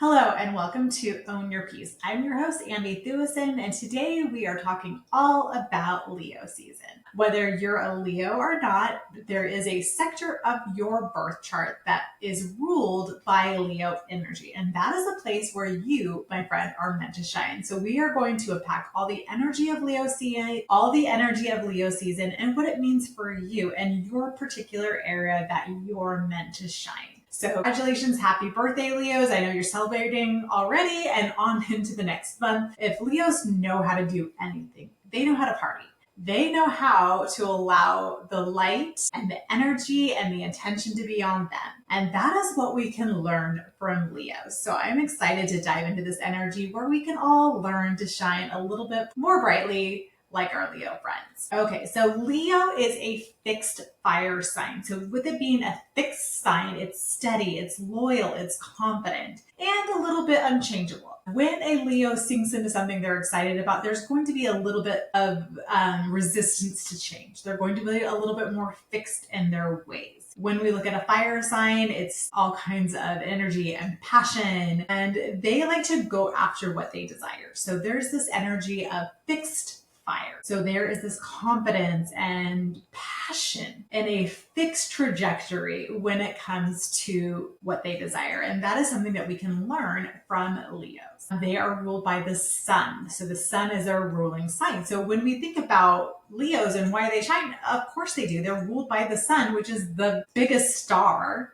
Hello and welcome to Own Your Peace. I'm your host, Andy Thewison, and today we are talking all about Leo season. Whether you're a Leo or not, there is a sector of your birth chart that is ruled by Leo energy, and that is a place where you, my friend, are meant to shine. So we are going to unpack all the energy of Leo season, and what it means for you and your particular area that you're meant to shine. So congratulations, happy birthday, Leos. I know you're celebrating already and on into the next month. If Leos know how to do anything, they know how to party. They know how to allow the light and the energy and the intention to be on them. And that is what we can learn from Leos. So I'm excited to dive into this energy where we can all learn to shine a little bit more brightly like our Leo friends. Okay, so Leo is a fixed fire sign. So with it being a fixed sign, it's steady, it's loyal, it's confident, and a little bit unchangeable. When a Leo sinks into something they're excited about, there's going to be a little bit of resistance to change. They're going to be a little bit more fixed in their ways. When we look at a fire sign, it's all kinds of energy and passion, and they like to go after what they desire. So there's this energy of fixed fire. So there is this confidence and passion and a fixed trajectory when it comes to what they desire. And that is something that we can learn from Leos. They are ruled by the sun. So the sun is our ruling sign. So when we think about Leos and why they shine, of course they do. They're ruled by the sun, which is the biggest star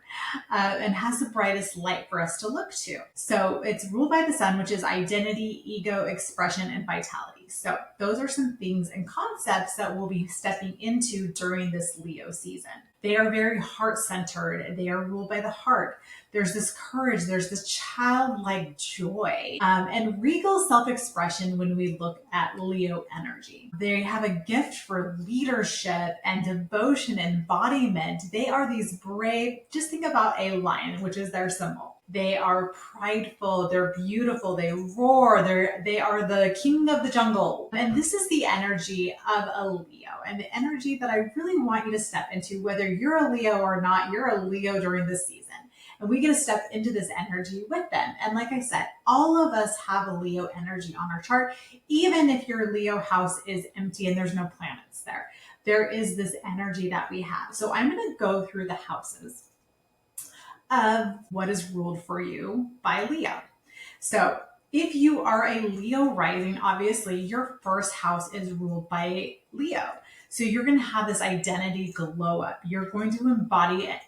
and has the brightest light for us to look to. So it's ruled by the sun, which is identity, ego, expression, and vitality. So those are some things and concepts that we'll be stepping into during this Leo season. They are very heart-centered. They are ruled by the heart. There's this courage. There's this childlike joy and regal self-expression when we look at Leo energy. They have a gift for leadership and devotion, embodiment. They are these brave, just think about a lion, which is their symbol. They are prideful, they're beautiful, they roar, they are the king of the jungle. And this is the energy of a Leo, and the energy that I really want you to step into, whether you're a Leo or not, you're a Leo during this season. And we get to step into this energy with them. And like I said, all of us have a Leo energy on our chart, even if your Leo house is empty and there's no planets there. There is this energy that we have. So I'm going to go through the houses of what is ruled for you by Leo. So if you are a Leo rising, obviously your first house is ruled by Leo. So you're going to have this identity glow up. You're going to embody it.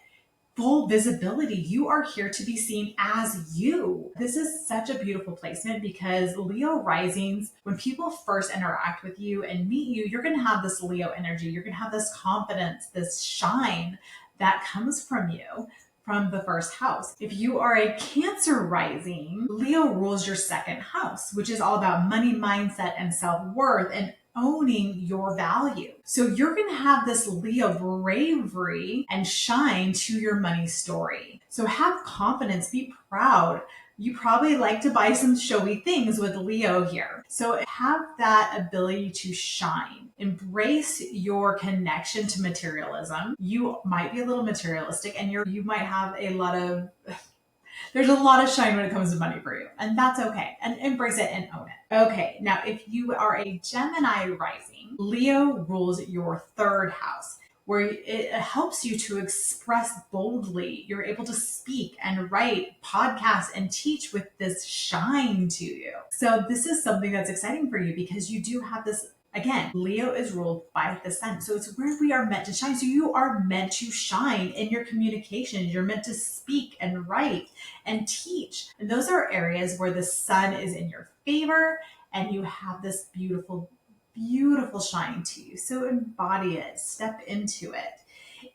Full visibility. You are here to be seen as you. This is such a beautiful placement because Leo risings, when people first interact with you and meet you, you're going to have this Leo energy. You're going to have this confidence, this shine that comes from you from the first house. If you are a Cancer rising, Leo rules your second house, which is all about money mindset and self-worth and owning your value. So you're going to have this Leo bravery and shine to your money story. So have confidence, be proud. You probably like to buy some showy things with Leo here. So have that ability to shine. Embrace your connection to materialism. You might be a little materialistic and you might have there's a lot of shine when it comes to money for you, and that's okay. And embrace it and own it. Okay, now if you are a Gemini rising, Leo rules your third house, where it helps you to express boldly. You're able to speak and write, podcast, and teach with this shine to you. So this is something that's exciting for you because you do have this. Again, Leo is ruled by the sun. So it's where we are meant to shine. So you are meant to shine in your communications. You're meant to speak and write and teach. And those are areas where the sun is in your favor and you have this beautiful, beautiful shine to you. So embody it, step into it.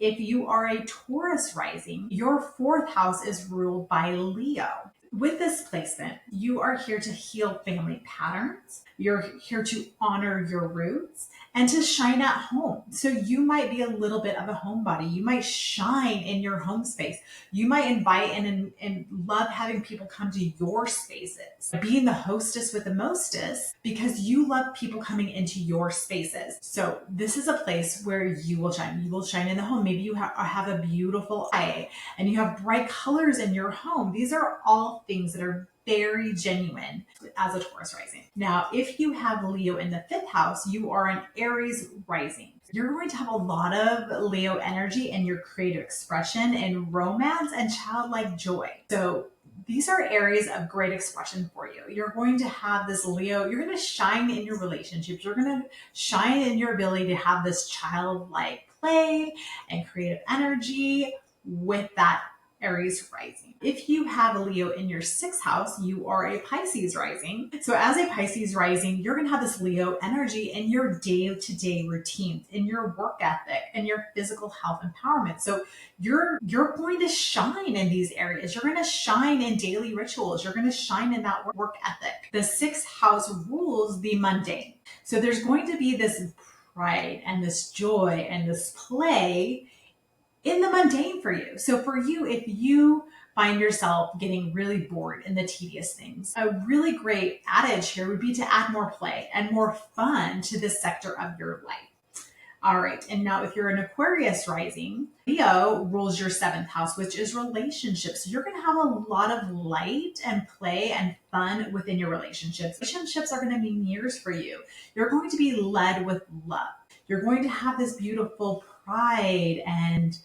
If you are a Taurus rising, your fourth house is ruled by Leo. With this placement, you are here to heal family patterns. You're here to honor your roots and to shine at home. So you might be a little bit of a homebody. You might shine in your home space. You might invite and love having people come to your spaces. Being the hostess with the mostest because you love people coming into your spaces. So this is a place where you will shine. You will shine in the home. Maybe you have a beautiful eye and you have bright colors in your home. These are all things that are very genuine as a Taurus rising. Now, if you have Leo in the 5th house, you are an Aries rising. You're going to have a lot of Leo energy in your creative expression and romance and childlike joy. So these are areas of great expression for you. You're going to have this Leo, you're going to shine in your relationships. You're going to shine in your ability to have this childlike play and creative energy with that Aries rising. If you have a Leo in your 6th house, you are a Pisces rising. So as a Pisces rising, you're going to have this Leo energy in your day-to-day routines, in your work ethic, and your physical health empowerment. So you're going to shine in these areas. You're going to shine in daily rituals. You're going to shine in that work ethic. The 6th house rules the mundane. So there's going to be this pride and this joy and this play in the mundane for you. So for you, if you find yourself getting really bored in the tedious things, a really great adage here would be to add more play and more fun to this sector of your life. All right. And now if you're an Aquarius rising, Leo rules your 7th house, which is relationships. So you're going to have a lot of light and play and fun within your relationships. Relationships are going to be mirrors for you. You're going to be led with love. You're going to have this beautiful pride and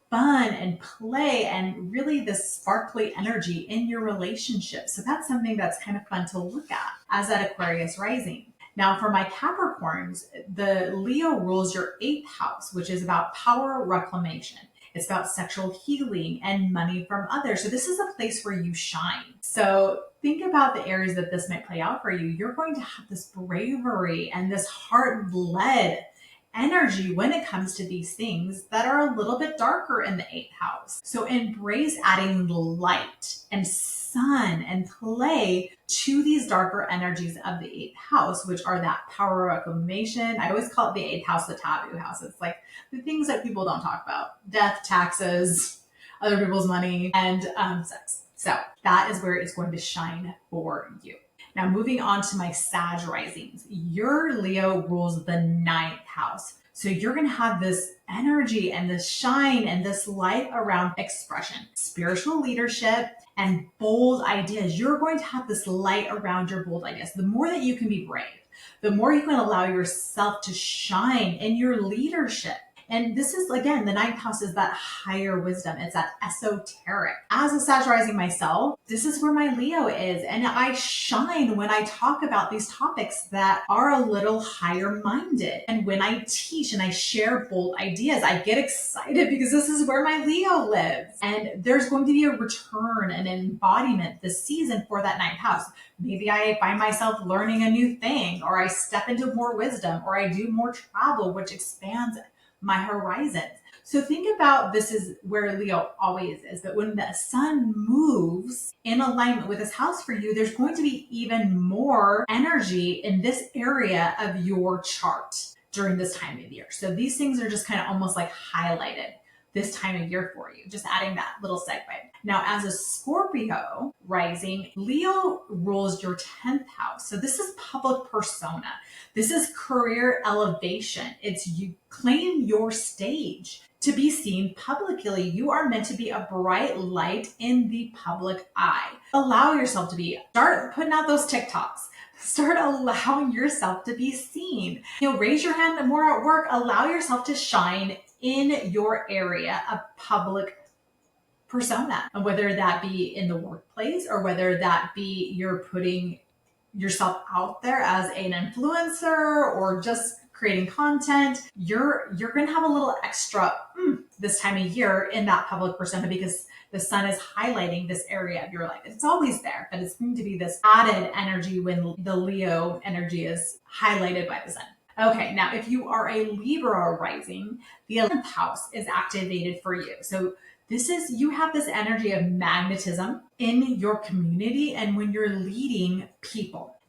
fun and play and really this sparkly energy in your relationship. So that's something that's kind of fun to look at as that Aquarius rising. Now for my Capricorns, the Leo rules your 8th house, which is about power reclamation. It's about sexual healing and money from others. So this is a place where you shine. So think about the areas that this might play out for you. You're going to have this bravery and this heart-led energy when it comes to these things that are a little bit darker in the 8th house. So embrace adding light and sun and play to these darker energies of the 8th house, which are that power reclamation. I always call it the 8th house, the taboo house. It's like the things that people don't talk about: death, taxes, other people's money, and sex. So that is where it's going to shine for you. Now, moving on to my Sag risings, your Leo rules the 9th house. So you're going to have this energy and this shine and this light around expression, spiritual leadership, and bold ideas. You're going to have this light around your bold ideas. The more that you can be brave, the more you can allow yourself to shine in your leadership. And this is, again, the 9th house is that higher wisdom. It's that esoteric. As a Sag rising myself, this is where my Leo is. And I shine when I talk about these topics that are a little higher minded. And when I teach and I share bold ideas, I get excited because this is where my Leo lives. And there's going to be a return and an embodiment this season for that 9th house. Maybe I find myself learning a new thing, or I step into more wisdom, or I do more travel, which expands my horizons. So think about, this is where Leo always is, but when the sun moves in alignment with this house for you, there's going to be even more energy in this area of your chart during this time of year. So these things are just kind of almost like highlighted this time of year for you, just adding that little segue. Now, as a Scorpio rising, Leo rules your 10th house. So this is public persona. This is career elevation. It's you claim your stage to be seen publicly. You are meant to be a bright light in the public eye. Allow yourself to be. Start putting out those TikToks. Start allowing yourself to be seen. Raise your hand more at work. Allow yourself to shine in your area of public persona, and whether that be in the workplace or whether that be you're putting yourself out there as an influencer or just creating content, you're going to have a little extra this time of year in that public persona because the sun is highlighting this area of your life. It's always there, but it's going to be this added energy when the Leo energy is highlighted by the sun. Okay, now if you are a Libra rising, the 11th house is activated for you. So you have this energy of magnetism in your community, and when you're leading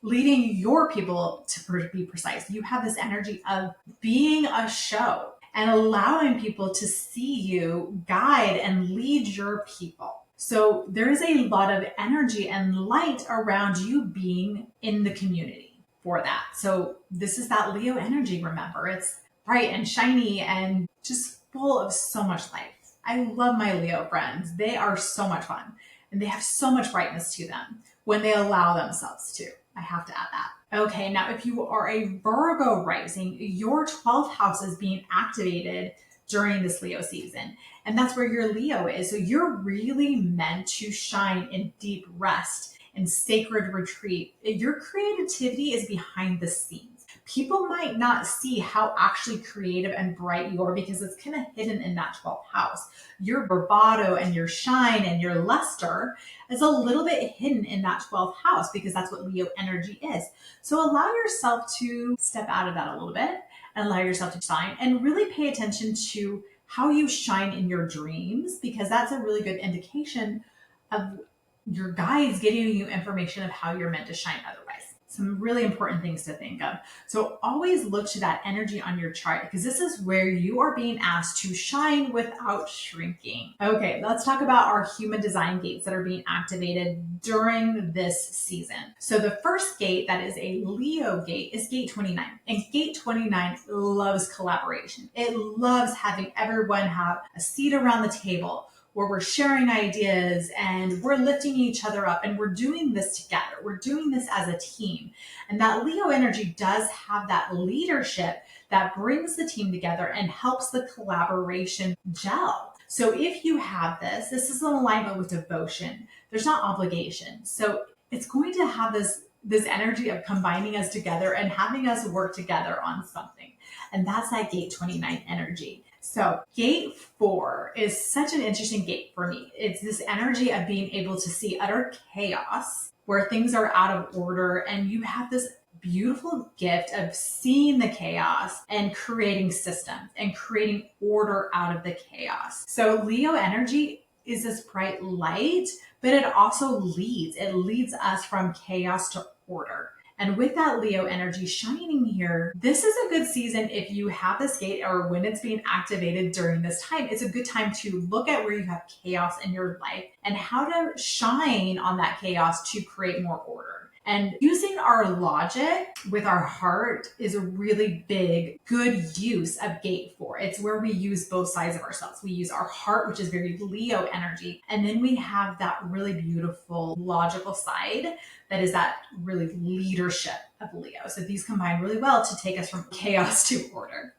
your people to be precise, you have this energy of being a show and allowing people to see you guide and lead your people. So there is a lot of energy and light around you being in the community for that. So this is that Leo energy, remember. It's bright and shiny and just full of so much life. I love my Leo friends. They are so much fun and they have so much brightness to them, when they allow themselves to. I have to add that. Okay, now if you are a Virgo rising, your 12th house is being activated during this Leo season. And that's where your Leo is. So you're really meant to shine in deep rest and sacred retreat. Your creativity is behind the scenes. People might not see how actually creative and bright you are because it's kind of hidden in that 12th house. Your bravado and your shine and your luster is a little bit hidden in that 12th house because that's what Leo energy is. So allow yourself to step out of that a little bit and allow yourself to shine and really pay attention to how you shine in your dreams, because that's a really good indication of your guides giving you information of how you're meant to shine otherwise. Some really important things to think of. So always look to that energy on your chart because this is where you are being asked to shine without shrinking. Okay, let's talk about our human design gates that are being activated during this season. So the first gate that is a Leo gate is gate 29. And gate 29 loves collaboration. It loves having everyone have a seat around the table where we're sharing ideas and we're lifting each other up and we're doing this together. We're doing this as a team. And that Leo energy does have that leadership that brings the team together and helps the collaboration gel. So if you have this is in alignment with devotion. There's not obligation. So it's going to have this energy of combining us together and having us work together on something. And that's that gate 29 energy. So gate 4 is such an interesting gate for me. It's this energy of being able to see utter chaos where things are out of order, and you have this beautiful gift of seeing the chaos and creating systems and creating order out of the chaos. So Leo energy is this bright light, but it also leads. It leads us from chaos to order. And with that Leo energy shining here, this is a good season if you have this gate or when it's being activated during this time. It's a good time to look at where you have chaos in your life and how to shine on that chaos to create more order. And using our logic with our heart is a really big, good use of gate 4. It's where we use both sides of ourselves. We use our heart, which is very Leo energy. And then we have that really beautiful logical side that is that really leadership of Leo. So these combine really well to take us from chaos to order.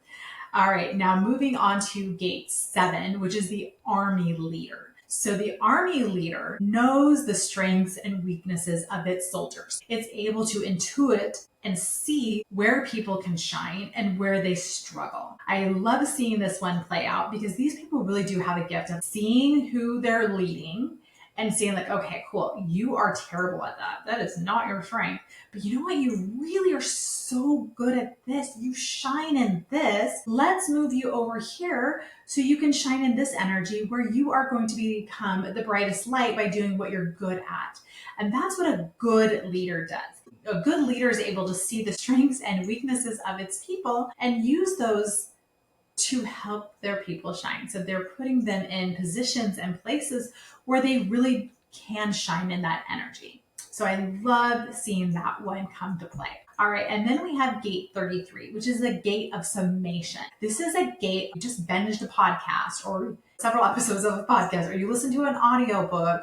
All right, now moving on to gate 7, which is the army leader. So the army leader knows the strengths and weaknesses of its soldiers. It's able to intuit and see where people can shine and where they struggle. I love seeing this one play out because these people really do have a gift of seeing who they're leading and saying like, okay, cool, you are terrible at that. That is not your strength. But you know what? You really are so good at this. You shine in this. Let's move you over here so you can shine in this energy where you are going to become the brightest light by doing what you're good at. And that's what a good leader does. A good leader is able to see the strengths and weaknesses of its people and use those to help their people shine. So they're putting them in positions and places where they really can shine in that energy. So I love seeing that one come to play. All right, and then we have gate 33, which is a gate of summation. This is a gate, you just binged a podcast or several episodes of a podcast, or you listen to an audiobook,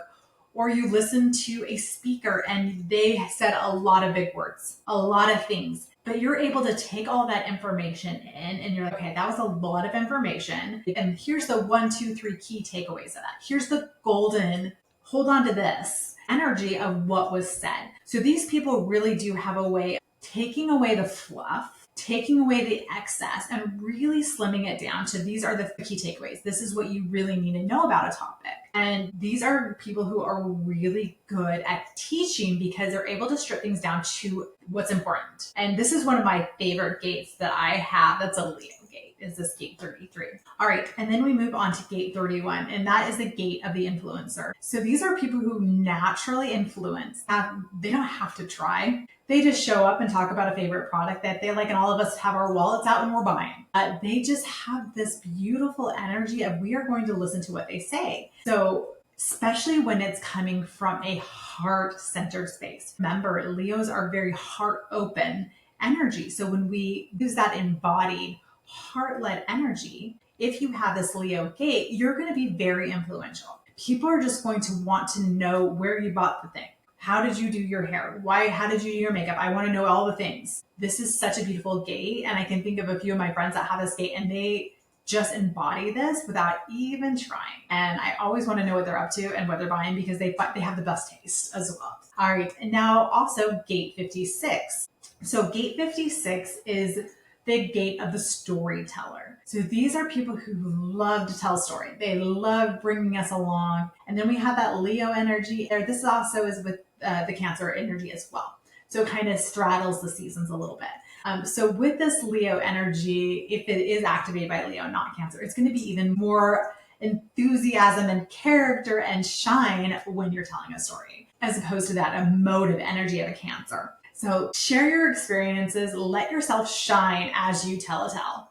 or you listen to a speaker and they said a lot of big words, a lot of things. But you're able to take all that information in and you're like, okay, that was a lot of information. And here's the 1, 2, 3 key takeaways of that. Here's the golden, hold on to this energy of what was said. So these people really do have a way of taking away the fluff, taking away the excess, and really slimming it down to these are the key takeaways. This is what you really need to know about a topic. And these are people who are really good at teaching because they're able to strip things down to what's important. And this is one of my favorite gates that I have that's a Leo gate, is this gate 33. All right, and then we move on to gate 31, and that is the gate of the influencer. So these are people who naturally influence. They don't have to try. They just show up and talk about a favorite product that they like, and all of us have our wallets out and we're buying. They just have this beautiful energy of we are going to listen to what they say. So especially when it's coming from a heart-centered space. Remember, Leos are very heart-open energy. So when we use that embodied, heart-led energy, if you have this Leo gate, you're going to be very influential. People are just going to want to know where you bought the thing, How did you do your hair? How did you do your makeup? I want to know all the things. This is such a beautiful gate. And I can think of a few of my friends that have this gate and they just embody this without even trying. And I always want to know what they're up to and what they're buying because they have the best taste as well. All right. And now also gate 56. So gate 56 is the gate of the storyteller. So these are people who love to tell a story. They love bringing us along. And then we have that Leo energy there. This also is with the Cancer energy as well. So it kind of straddles the seasons a little bit. So with this Leo energy, if it is activated by Leo, not Cancer, it's going to be even more enthusiasm and character and shine when you're telling a story, as opposed to that emotive energy of a Cancer. So share your experiences, let yourself shine as you tell a tale.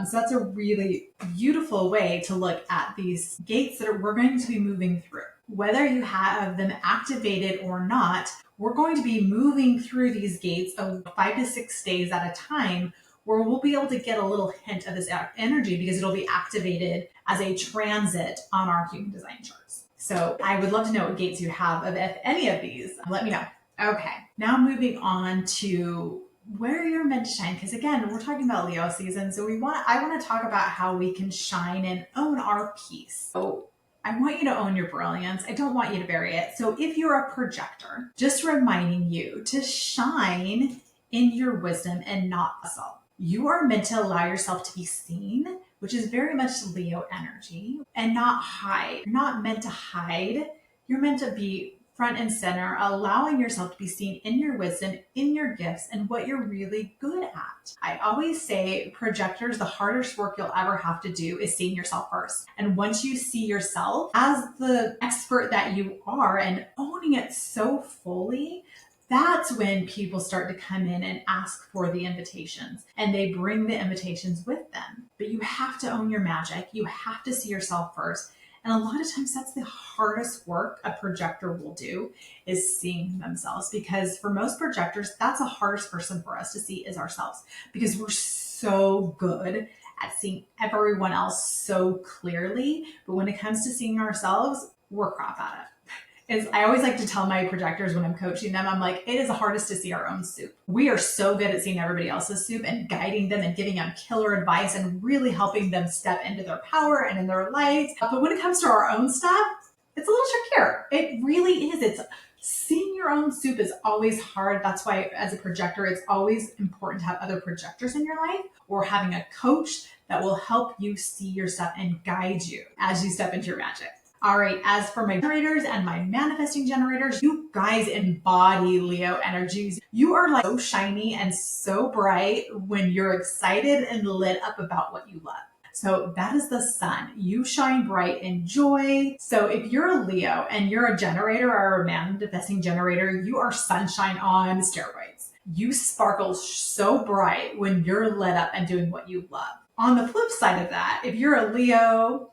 So that's a really beautiful way to look at these gates that we're going to be moving through. Whether you have them activated or not, we're going to be moving through these gates of 5 to 6 days at a time, where we'll be able to get a little hint of this energy because it'll be activated as a transit on our human design charts. So I would love to know what gates you have of if any of these. Let me know. Okay, now moving on to where you're meant to shine. Because again, we're talking about Leo season. So I want to talk about how we can shine and own our peace. So I want you to own your brilliance. I don't want you to bury it. So if you're a projector, just reminding you to shine in your wisdom and not hustle. You are meant to allow yourself to be seen, which is very much Leo energy, and not hide. You're not meant to hide. You're meant to be front and center, allowing yourself to be seen in your wisdom, in your gifts, and what you're really good at. I always say projectors, the hardest work you'll ever have to do is seeing yourself first. And once you see yourself as the expert that you are and owning it so fully, that's when people start to come in and ask for the invitations, and they bring the invitations with them. But you have to own your magic. You have to see yourself first. And a lot of times that's the hardest work a projector will do, is seeing themselves, because for most projectors, that's the hardest person for us to see is ourselves, because we're so good at seeing everyone else so clearly. But when it comes to seeing ourselves, we're crap at it. I always like to tell my projectors when I'm coaching them, I'm like, it is the hardest to see our own soup. We are so good at seeing everybody else's soup and guiding them and giving them killer advice and really helping them step into their power and in their light. But when it comes to our own stuff, it's a little trickier. It really is. Seeing your own soup is always hard. That's why as a projector, it's always important to have other projectors in your life, or having a coach that will help you see your stuff and guide you as you step into your magic. All right, as for my generators and my manifesting generators, you guys embody Leo energies. You are like so shiny and so bright when you're excited and lit up about what you love. So that is the sun. You shine bright in joy. So if you're a Leo and you're a generator or a manifesting generator, you are sunshine on steroids. You sparkle so bright when you're lit up and doing what you love. On the flip side of that, if you're a Leo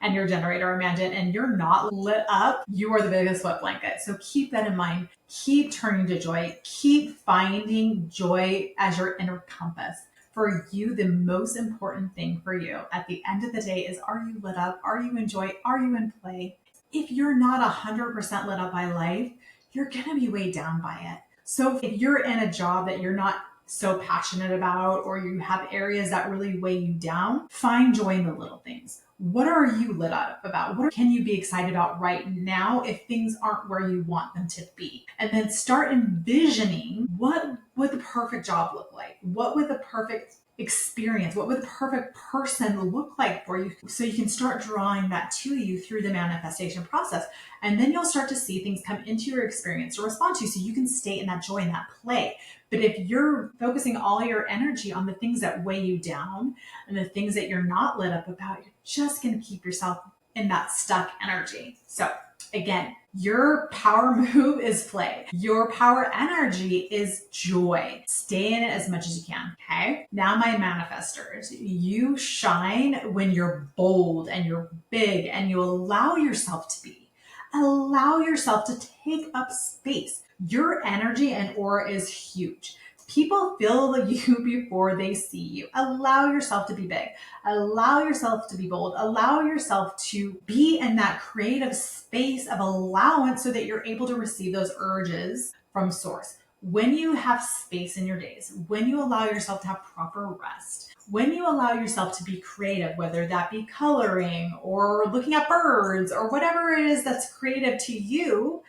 and your generator, imagine, and you're not lit up, you are the biggest wet blanket. So keep that in mind. Keep turning to joy. Keep finding joy as your inner compass. For you, the most important thing for you at the end of the day is, are you lit up? Are you in joy? Are you in play? If you're not 100% lit up by life, you're going to be weighed down by it. So if you're in a job that you're not so passionate about, or you have areas that really weigh you down, find joy in the little things. What are you lit up about? What can you be excited about right now if things aren't where you want them to be? And then start envisioning, what would the perfect job look like? What would the perfect experience, what would the perfect person look like for you? So you can start drawing that to you through the manifestation process. And then you'll start to see things come into your experience to respond to, so you can stay in that joy and that play. But if you're focusing all your energy on the things that weigh you down and the things that you're not lit up about, you're just going to keep yourself in that stuck energy. So again, your power move is play. Your power energy is joy. Stay in it as much as you can. Okay. Now my manifestors, you shine when you're bold and you're big and you allow yourself to be. Allow yourself to take up space. Your energy and aura is huge. People feel you before they see you. Allow yourself to be big. Allow yourself to be bold. Allow yourself to be in that creative space of allowance so that you're able to receive those urges from source. When you have space in your days, when you allow yourself to have proper rest, when you allow yourself to be creative, whether that be coloring or looking at birds or whatever it is that's creative to you,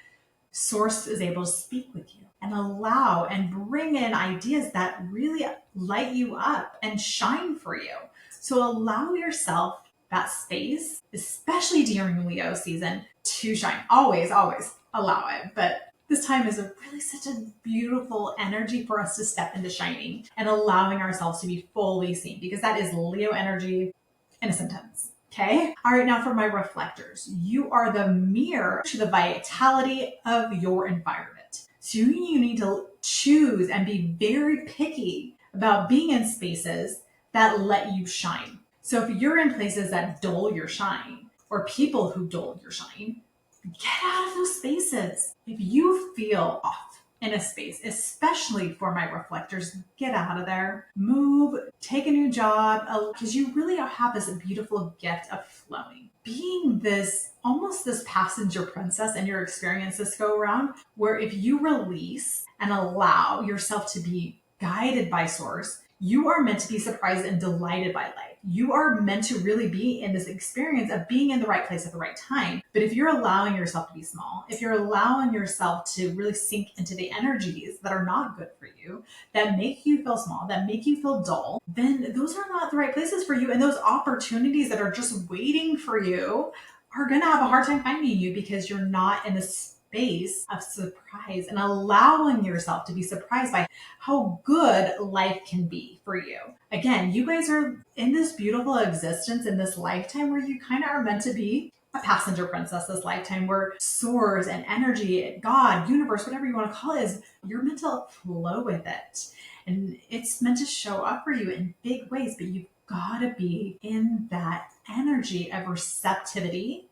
source is able to speak with you and allow and bring in ideas that really light you up and shine for you. So allow yourself that space, especially during Leo season, to shine. Always, always allow it. But this time is really such a beautiful energy for us to step into shining and allowing ourselves to be fully seen, because that is Leo energy in a sentence. Okay. All right. Now for my reflectors, you are the mirror to the vitality of your environment. So you need to choose and be very picky about being in spaces that let you shine. So if you're in places that dull your shine or people who dull your shine, get out of those spaces. If you feel off in a space, especially for my reflectors, get out of there, move, take a new job, because you really have this beautiful gift of flowing. Being this, almost this passenger princess in your experience this go around, where if you release and allow yourself to be guided by source, you are meant to be surprised and delighted by life. You are meant to really be in this experience of being in the right place at the right time. But if you're allowing yourself to be small, if you're allowing yourself to really sink into the energies that are not good for you, that make you feel small, that make you feel dull, then those are not the right places for you. And those opportunities that are just waiting for you are going to have a hard time finding you, because you're not in a space of surprise and allowing yourself to be surprised by how good life can be for you. Again, you guys are in this beautiful existence in this lifetime where you kind of are meant to be a passenger princess this lifetime, where source and energy, God, universe, whatever you want to call it, is you're meant to flow with it. And it's meant to show up for you in big ways, but you've got to be in that energy of receptivity,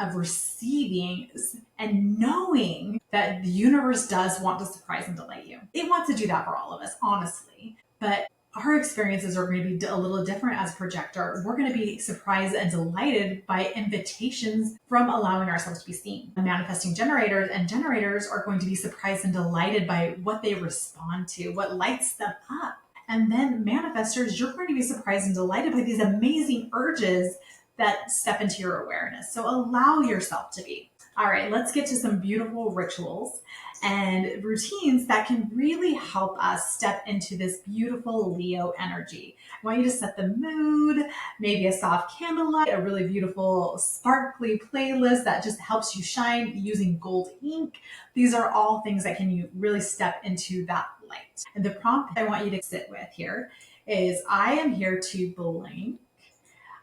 of receiving, and knowing that the universe does want to surprise and delight you. It wants to do that for all of us, honestly. But our experiences are going to be a little different as a projector. We're going to be surprised and delighted by invitations from allowing ourselves to be seen. Manifesting generators are going to be surprised and delighted by what they respond to, what lights them up. And then manifestors, you're going to be surprised and delighted by these amazing urges that step into your awareness. So allow yourself to be. All right, let's get to some beautiful rituals and routines that can really help us step into this beautiful Leo energy. I want you to set the mood, maybe a soft candlelight, a really beautiful sparkly playlist that just helps you shine using gold ink. These are all things that can really step into that light. And the prompt I want you to sit with here is, I am here to blank.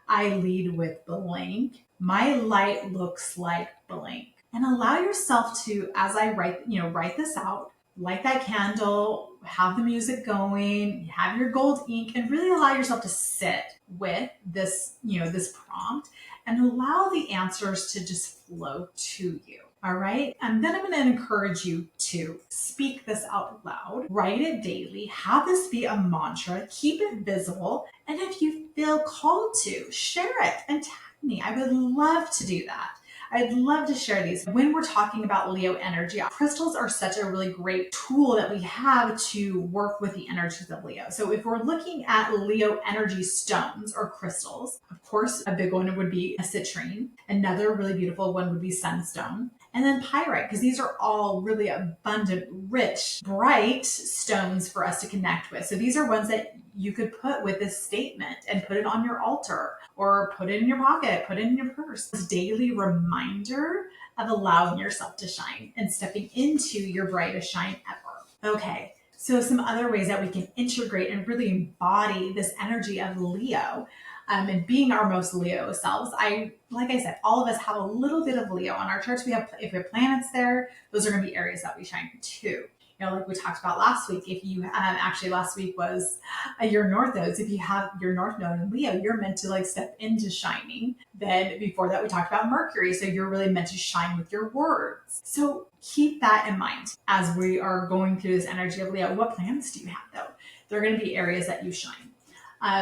I lead with blank. My light looks like blank. And allow yourself to, as I write this out, light that candle, have the music going, have your gold ink, and really allow yourself to sit with this, this prompt, and allow the answers to just flow to you. All right. And then I'm going to encourage you to speak this out loud, write it daily, have this be a mantra, keep it visible. And if you feel called to, share it and tag me. I would love to do that. I'd love to share these. When we're talking about Leo energy, crystals are such a really great tool that we have to work with the energies of Leo. So if we're looking at Leo energy stones or crystals, of course, a big one would be a citrine. Another really beautiful one would be sunstone. And then pyrite, because these are all really abundant, rich, bright stones for us to connect with. So these are ones that you could put with this statement and put it on your altar, or put it in your pocket, put it in your purse. This daily reminder of allowing yourself to shine and stepping into your brightest shine ever. Okay, so some other ways that we can integrate and really embody this energy of Leo. And being our most Leo selves. Like I said, all of us have a little bit of Leo on our charts. If we have planets there, those are going to be areas that we shine too. like we talked about last week, if you actually last week was your North nodes. If you have your North node in Leo, you're meant to like step into shining. Then before that, we talked about Mercury. So you're really meant to shine with your words. So keep that in mind as we are going through this energy of Leo. What planets do you have though? There are going to be areas that you shine.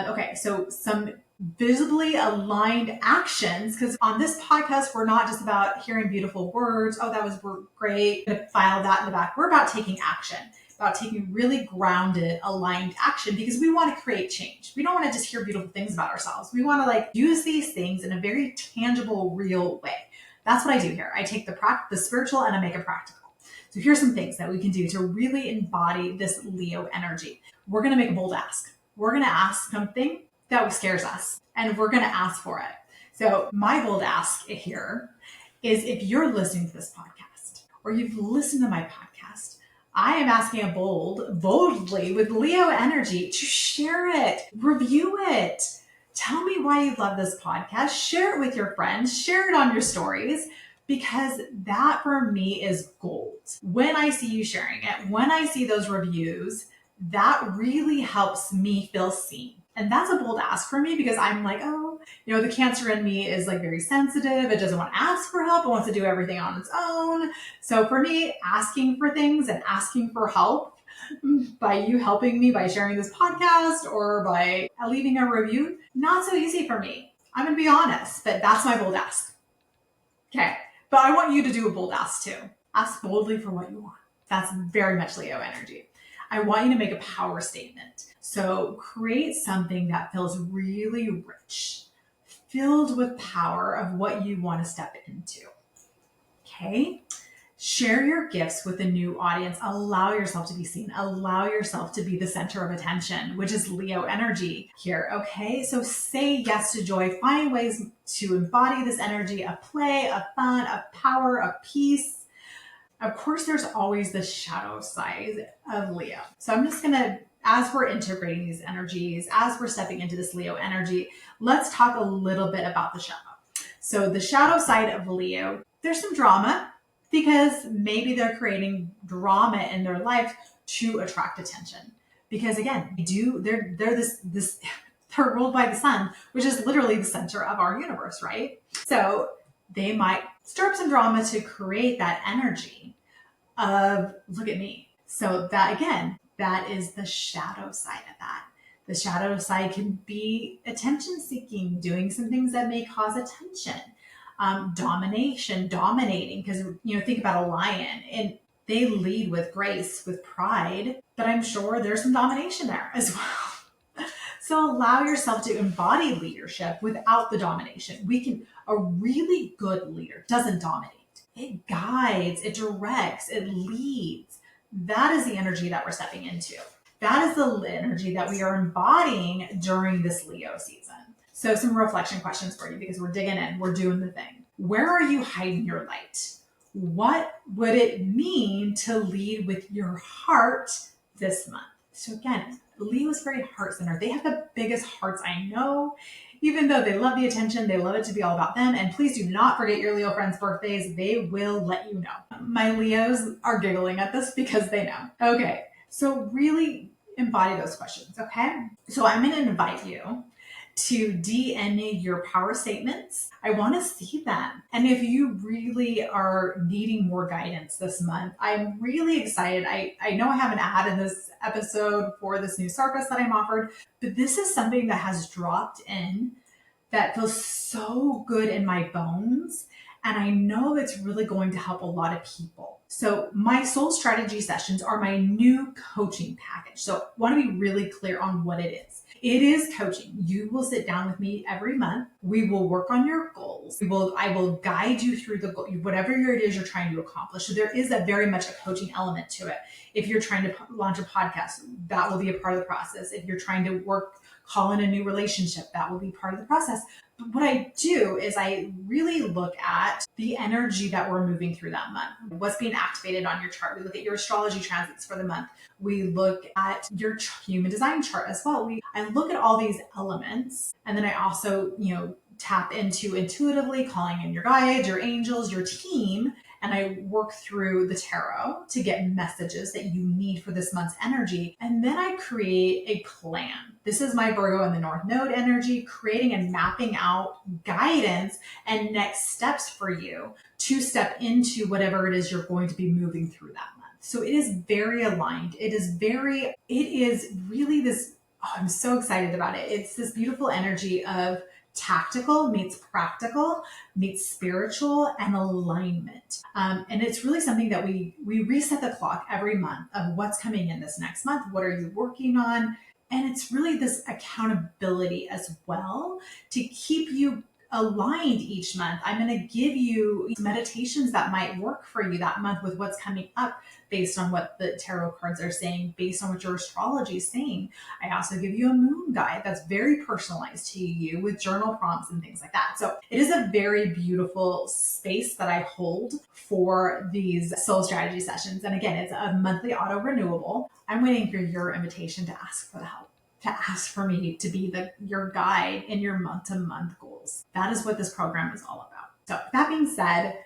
Okay, so some visibly aligned actions, because on this podcast, we're not just about hearing beautiful words. Oh, that was great. I'm gonna file that in the back. We're about taking action, about taking really grounded, aligned action, because we want to create change. We don't want to just hear beautiful things about ourselves. We want to like use these things in a very tangible, real way. That's what I do here. I take the spiritual and I make it practical. So here's some things that we can do to really embody this Leo energy. We're going to make a bold ask. We're going to ask something that scares us, and we're going to ask for it. So my bold ask here is, if you're listening to this podcast or you've listened to my podcast, I am asking boldly with Leo energy to share it, review it. Tell me why you love this podcast. Share it with your friends. Share it on your stories, because that for me is gold. When I see you sharing it, when I see those reviews, that really helps me feel seen. And that's a bold ask for me, because I'm like, oh, the Cancer in me is like very sensitive. It doesn't want to ask for help. It wants to do everything on its own. So for me, asking for things and asking for help by you helping me by sharing this podcast or by leaving a review, not so easy for me. I'm going to be honest, but that's my bold ask. Okay. But I want you to do a bold ask too. Ask boldly for what you want. That's very much Leo energy. I want you to make a power statement. So create something that feels really rich, filled with power of what you want to step into. Okay? Share your gifts with a new audience. Allow yourself to be seen. Allow yourself to be the center of attention, which is Leo energy here. Okay? So say yes to joy. Find ways to embody this energy of play, of fun, of power, of peace. Of course, there's always the shadow side of Leo. So I'm just going to, as we're integrating these energies, as we're stepping into this Leo energy, let's talk a little bit about the shadow. So the shadow side of Leo, there's some drama, because maybe they're creating drama in their life to attract attention. Because again, they're they're ruled by the sun, which is literally the center of our universe, right? So they might stir up some drama to create that energy of, look at me. So that, again, that is the shadow side of that. The shadow side can be attention seeking, doing some things that may cause attention, dominating, because, think about a lion, and they lead with grace, with pride, but I'm sure there's some domination there as well. So allow yourself to embody leadership without the domination. A really good leader doesn't dominate. It guides, it directs, it leads. That is the energy that we're stepping into. That is the energy that we are embodying during this Leo season. So some reflection questions for you, because we're digging in, we're doing the thing. Where are you hiding your light? What would it mean to lead with your heart this month? So again, Leo is very heart-centered. They have the biggest hearts I know. Even though they love the attention, they love it to be all about them. And please do not forget your Leo friends' birthdays. They will let you know. My Leos are giggling at this because they know. Okay, so really embody those questions, okay? So I'm going to invite you to DN your power statements. I want to see them. And if you really are needing more guidance this month, I'm really excited. I know I have an ad in this episode for this new service that I'm offered, but this is something that has dropped in that feels so good in my bones. And I know it's really going to help a lot of people. So my soul strategy sessions are my new coaching package. So I want to be really clear on what it is. It is coaching. You will sit down with me every month. We will work on your goals. I will guide you through whatever it is you're trying to accomplish. So there is very much a coaching element to it. If you're trying to launch a podcast, that will be a part of the process. If you're trying to call in a new relationship, that will be part of the process. But what I do is I really look at the energy that we're moving through that month. What's being activated on your chart. We look at your astrology transits for the month. We look at your human design chart as well. I look at all these elements, and then I also, tap into intuitively calling in your guides, your angels, your team, and I work through the tarot to get messages that you need for this month's energy. And then I create a plan. This is my Virgo in the North Node energy, creating and mapping out guidance and next steps for you to step into whatever it is you're going to be moving through that month. So it is very aligned. It is really this, oh, I'm so excited about it. It's this beautiful energy of tactical meets practical meets spiritual and alignment. And it's really something that we reset the clock every month of what's coming in this next month. What are you working on? And it's really this accountability as well to keep you aligned each month. I'm going to give you meditations that might work for you that month with what's coming up based on what the tarot cards are saying, based on what your astrology is saying. I also give you a moon guide that's very personalized to you with journal prompts and things like that. So it is a very beautiful space that I hold for these soul strategy sessions. And again, it's a monthly auto renewable. I'm waiting for your invitation to ask for the help, to ask for me to be your guide in your month-to-month goals. That is what this program is all about. So that being said,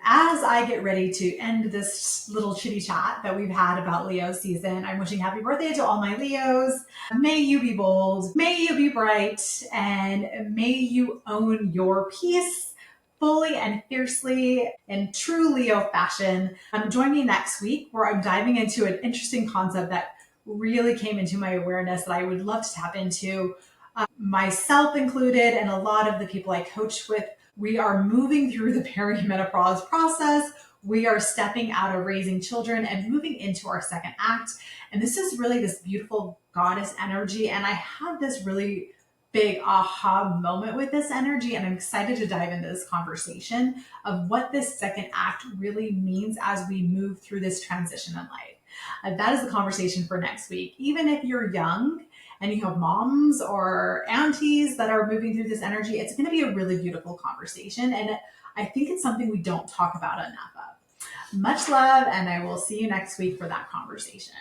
as I get ready to end this little chitty chat that we've had about Leo season, I'm wishing happy birthday to all my Leos. May you be bold, may you be bright, and may you own your peace fully and fiercely in true Leo fashion. Join me next week where I'm diving into an interesting concept that really came into my awareness that I would love to tap into, myself included, and a lot of the people I coach with. We are moving through the perimenopause process. We are stepping out of raising children and moving into our second act. And this is really this beautiful goddess energy. And I had this really big aha moment with this energy. And I'm excited to dive into this conversation of what this second act really means as we move through this transition in life. That is the conversation for next week. Even if you're young and you have moms or aunties that are moving through this energy, it's going to be a really beautiful conversation. And I think it's something we don't talk about enough of. Much love, and I will see you next week for that conversation.